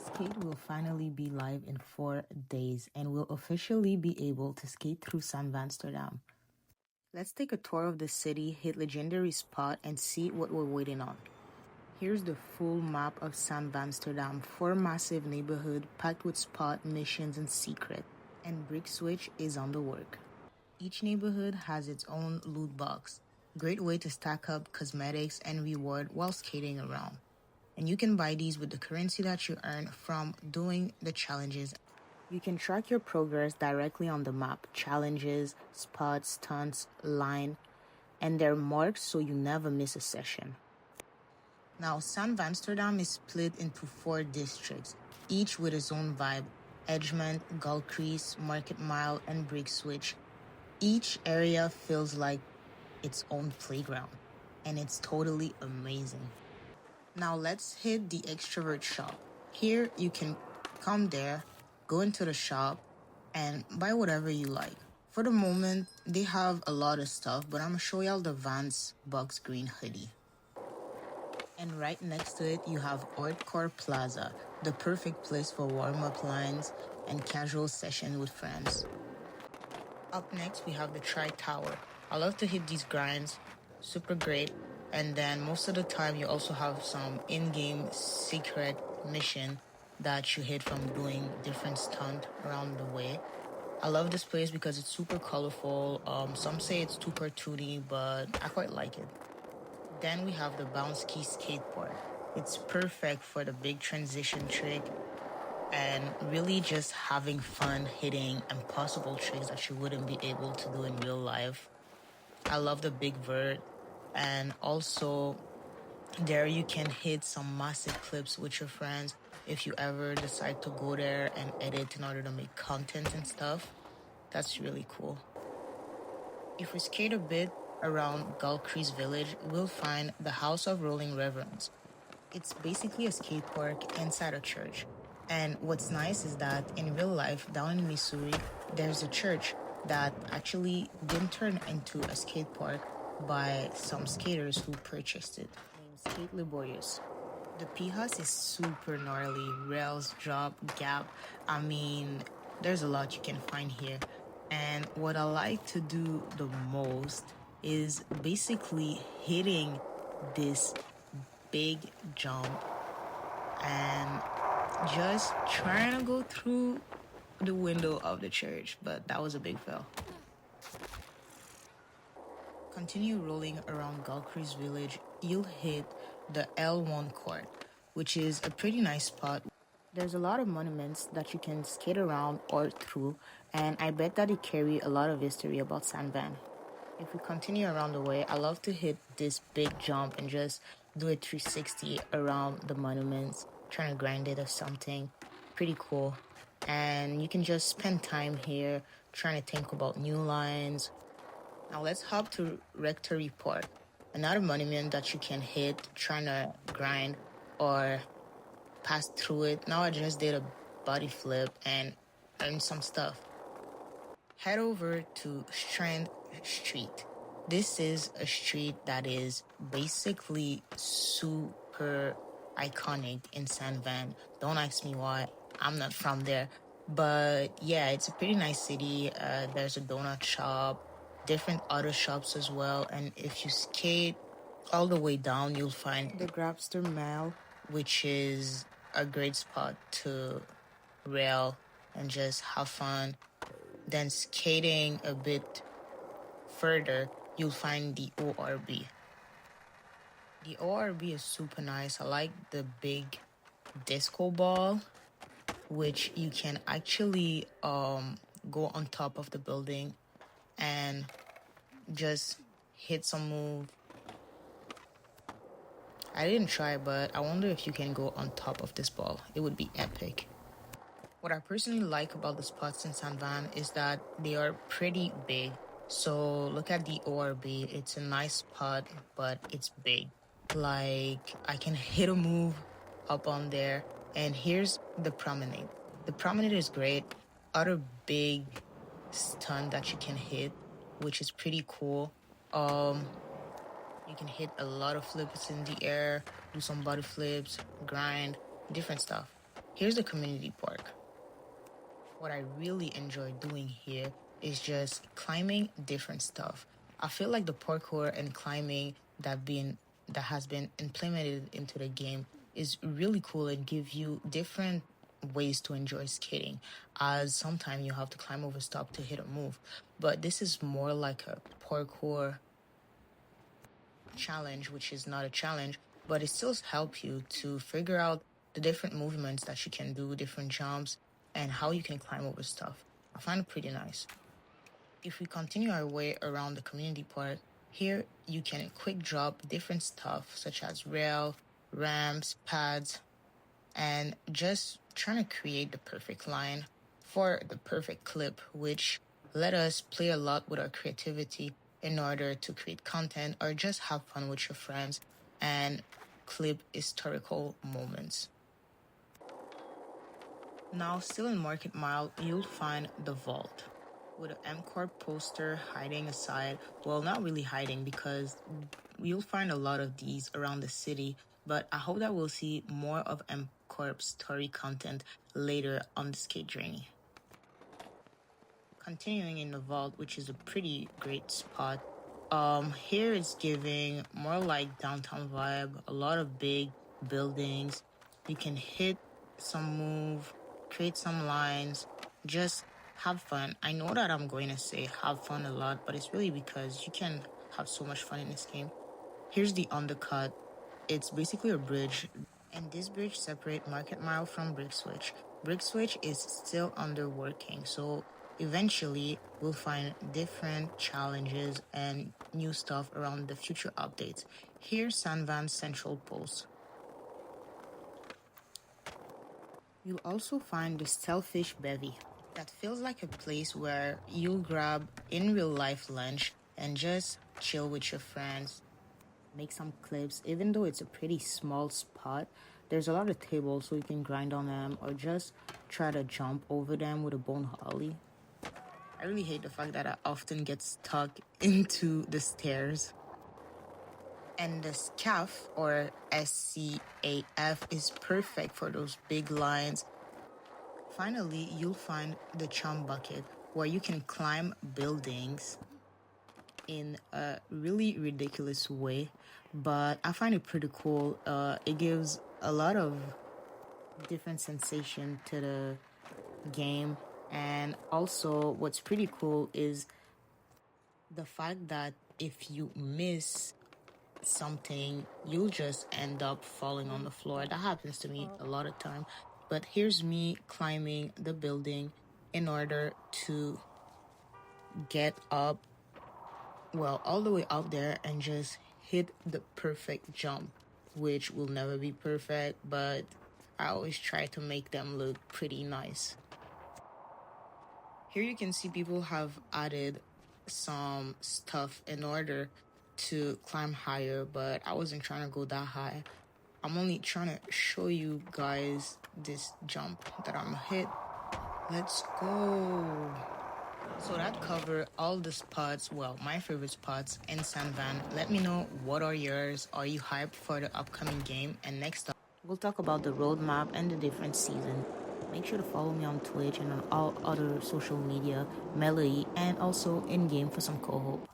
Skate will finally be live in 4 days and we'll officially be able to skate through San Vansterdam. Let's take a tour of the city, hit legendary spot, and see what we're waiting on. Here's the full map of San Vansterdam, 4 massive neighborhoods packed with spot, missions, and secret. And Brick Switch is on the work. Each neighborhood has its own loot box. Great way to stack up cosmetics and reward while skating around. And you can buy these with the currency that you earn from doing the challenges. You can track your progress directly on the map, challenges, spots, stunts, line, and they're marked so you never miss a session. Now, San Vansterdam is split into 4 districts, each with its own vibe: Edgemont, Gull Crease, Market Mile, and Brick Switch. Each area feels like its own playground, and it's totally amazing. Now let's hit the extrovert shop. Here you can come there, go into the shop, and buy whatever you like. For the moment, they have a lot of stuff, but I'm gonna show y'all the Vans Box Green hoodie. And right next to it, you have Hartcore Plaza, the perfect place for warm-up lines and casual sessions with friends. Up next, we have the Tri-Tower. I love to hit these grinds, super great. And then most of the time, you also have some in-game secret mission that you hit from doing different stunts around the way. I love this place because it's super colorful. Some say it's too cartoony, but I quite like it. Then we have the Bonski Skatepark. It's perfect for the big transition trick and really just having fun hitting impossible tricks that you wouldn't be able to do in real life. I love the big vert, and also there you can hit some massive clips with your friends if you ever decide to go there and edit in order to make content and stuff. That's really cool. If we skate a bit around Gull Crease Village, we'll find the House of Rolling Reverends. It's basically a skate park inside a church. And what's nice is that in real life, down in Missouri, there's a church that actually didn't turn into a skate park by some skaters who purchased it, named Skate Laborious. The P-House is super gnarly, rails, drop, gap. I mean, there's a lot you can find here. And what I like to do the most is basically hitting this big jump and just trying to go through the window of the church, but that was a big fail. Continue rolling around Gull Crease Village, you'll hit the L1 court, which is a pretty nice spot. There's a lot of monuments that you can skate around or through, and I bet that it carry a lot of history about San Van. If we continue around the way, I love to hit this big jump and just do a 360 around the monuments, trying to grind it or something. Pretty cool. And you can just spend time here trying to think about new lines. Now let's hop to Rectory Park, another monument that you can hit trying to grind or pass through it. Now I just did a body flip and earned some stuff. Head over to Strand Street. This is a street that is basically super iconic in San Van. Don't ask me why. I'm not from there. But yeah, it's a pretty nice city. There's a donut shop, different other shops as well. And if you skate all the way down, you'll find the Grabster Mall, which is a great spot to rail and just have fun. Then skating a bit further, you'll find the ORB. The ORB is super nice. I like the big disco ball, which you can actually go on top of the building and just hit some move. I didn't try, but I wonder if you can go on top of this ball. It would be epic. What I personally like about the spots in San Van is that they are pretty big. So look at the ORB. It's a nice spot, but it's big. Like, I can hit a move up on there. And here's the promenade. The promenade is great. Other big stunt that you can hit, which is pretty cool. You can hit a lot of flips in the air, do some body flips, grind, different stuff. Here's the community park. What I really enjoy doing here is just climbing different stuff. I feel like the parkour and climbing that has been implemented into the game is really cool and give you different ways to enjoy skating, as sometimes you have to climb over stuff to hit a move, but this is more like a parkour challenge, which is not a challenge, but it still helps you to figure out the different movements that you can do, different jumps, and how you can climb over stuff. I find it pretty nice. If we continue our way around the community park, here you can quick drop different stuff such as rail, ramps, pads, and just trying to create the perfect line for the perfect clip, which let us play a lot with our creativity in order to create content or just have fun with your friends and clip historical moments. Now, still in Market Mile, you'll find the vault with an MCorp poster hiding aside. Well, not really hiding, because you'll find a lot of these around the city, but I hope that we'll see more of MCorp's story content later on the skate journey. Continuing in the vault, which is a pretty great spot. Here it's giving more like downtown vibe, a lot of big buildings. You can hit some move, create some lines, just have fun. I know that I'm going to say have fun a lot, but it's really because you can have so much fun in this game. Here's the undercut. It's basically a bridge, and this bridge separates Market Mile from Brick Switch. Brick Switch is still under working, so eventually we'll find different challenges and new stuff around the future updates. Here's San Van's Central Post. You'll also find the Stalefish Bevy. That feels like a place where you'll grab in real life lunch and just chill with your friends, make some clips. Even though it's a pretty small spot, there's a lot of tables so you can grind on them or just try to jump over them with a bone holly. I really hate the fact that I often get stuck into the stairs. And the SCAF, or SCAF, is perfect for those big lines. Finally, you'll find the Chum Bucket, where you can climb buildings in a really ridiculous way, but I find it pretty cool. It gives a lot of different sensation to the game, and also what's pretty cool is the fact that if you miss something, you'll just end up falling on the floor. That happens to me a lot of time, but here's me climbing the building in order to get up, well, all the way up there and just hit the perfect jump, which will never be perfect, but I always try to make them look pretty nice. Here you can see people have added some stuff in order to climb higher, but I wasn't trying to go that high. I'm only trying to show you guys this jump that I'm hit. Let's go. So that covered all the spots, well, my favorite spots in San Van. Let me know, what are yours? Are you hyped for the upcoming game? And next up, we'll talk about the roadmap and the different seasons. Make sure to follow me on Twitch and on all other social media, Melleuyy, and also in-game for some co-op.